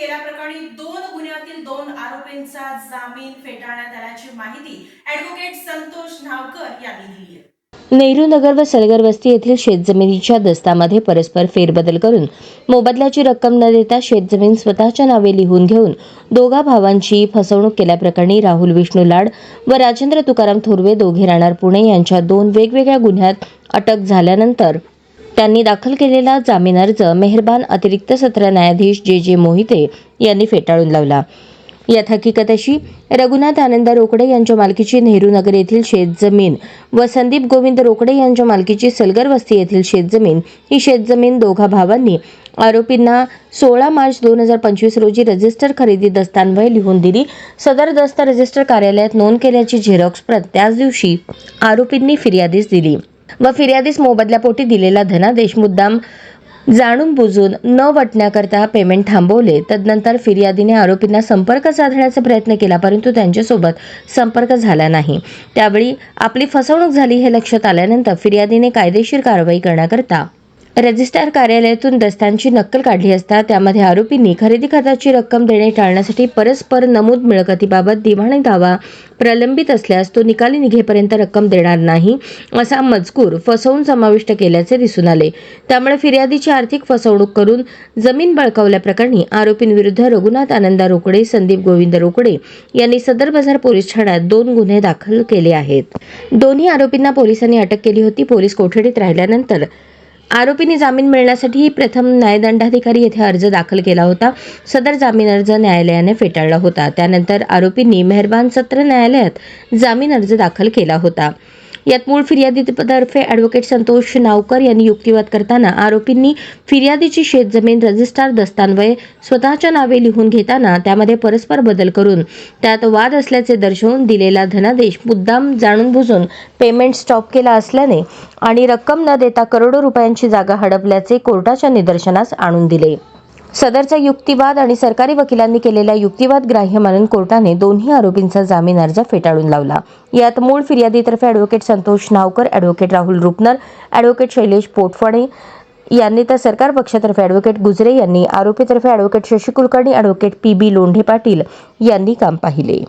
केल्याप्रकरणी 2 गुन्ह्यातील 2 आरोपींचा जामीन फेटाळण्यात आल्याची माहिती ॲडव्होकेट संतोष नावकर यांनी दिली आहे. नेहरू नगर व सलगर वस्ती येथील शेतजमिनीच्या दस्तामध्ये परस्पर फेरबदल करून मोबदल्याची रक्कम न देता शेतजमीन स्वतःच्या नावे लिहून घेऊन दोघा भावांची फसवणूक केल्याप्रकरणी राहुल विष्णू लाड व राजेंद्र तुकाराम थोरवे दोघे राहणार पुणे यांच्या 2 वेगवेगळ्या गुन्ह्यात अटक झाल्यानंतर त्यांनी दाखल केलेला जामीन अर्ज मेहरबान अतिरिक्त सत्र न्यायाधीश जे मोहिते यांनी फेटाळून लावला. यात हकीकत अशी, रघुनाथ आनंद रोकडे यांच्या मालकीची नेहरू नगर येथील शेतजमीन व संदीप गोविंद रोकडे यांच्या मालकीची सलगर वस्ती येथील शेतजमीन ही शेतजमीन दोघा भावांनी आरोपींना 16 मार्च 2025 रोजी रजिस्टर खरेदी दस्तान्वये लिहून दिली. सदर दस्त रजिस्टर कार्यालयात नोंद केल्याची झेरॉक्स प्रत त्याच दिवशी आरोपींनी फिर्यादीस दिली व फिर्यादीस मोबदल्यापोटी दिलेला धनादेश मुद्दाम जाणून बुजून न वटण्याकरता पेमेंट थांबवले. तदनंतर फिर्यादीने आरोपींना संपर्क साधण्याचा प्रयत्न केला, परंतु त्यांच्यासोबत संपर्क झाला नाही. त्यावेळी आपली फसवणूक झाली हे लक्षात आल्यानंतर फिर्यादीने कायदेशीर कारवाई करण्याकरता रजिस्ट्रार कार्यालयातून दस्तांची नक्कल काढली असता त्यामध्ये आरोपींनी खरेदी खताची रक्कम देणे टाळण्यासाठी परस्पर नमूद मिळकतीबाबत दिवाणी दावा प्रलंबित असल्यास तो निकाली निघेपर्यंत रक्कम देणार नाही असा मजकूर फसवून समाविष्ट केल्याचे दिसून आले. त्यामुळे फिर्यादीची आर्थिक फसवणूक करून जमीन बळकावल्याप्रकरणी आरोपींविरुद्ध रघुनाथ आनंद रोकडे, संदीप गोविंद रोकडे यांनी सदर बाजार पोलीस ठाण्यात 2 गुन्हे दाखल केले आहेत. दोन्ही आरोपींना पोलिसांनी अटक केली होती. पोलीस कोठडीत राहिल्यानंतर आरोपींनी जामीन मिळण्यासाठी प्रथम न्यायदंडाधिकारी येथे अर्ज दाखल केला होता. सदर जामीन अर्ज न्यायालयाने फेटाळला होता. त्यानंतर आरोपींनी मेहरबान सत्र न्यायालयात जामीन अर्ज दाखल केला होता. यात मूळ फिर्यादीतर्फे ॲडव्होकेट संतोष नावकर यांनी युक्तिवाद करताना आरोपींनी फिर्यादीची शेतजमीन रजिस्ट्रार दस्तान्वये स्वतःच्या नावे लिहून घेताना त्यामध्ये परस्पर बदल करून त्यात वाद असल्याचे दर्शवून दिलेला धनादेश मुद्दाम जाणून बुजून पेमेंट स्टॉप केला असल्याने आणि रक्कम न देता करोडो रुपयांची जागा हडपल्याचे कोर्टाच्या निदर्शनास आणून दिले. सदरचा युक्तिवाद आणि सरकारी वकिलांनी केलेला युक्तिवाद ग्राह्य मानून कोर्टाने दोन्ही आरोपींचा जामीन अर्ज फेटाळून लावला. यात मूळ फिर्यादीतर्फे advocate Santosh Navkar, advocate Rahul Rupnar, advocate Shailesh Potphane यांनी तर सरकार पक्षातर्फे ॲडव्होकेट गुजरे यांनी, आरोपीतर्फे advocate Shashi Kulkarni, advocate PB Londhe Patil यांनी काम पाहिले.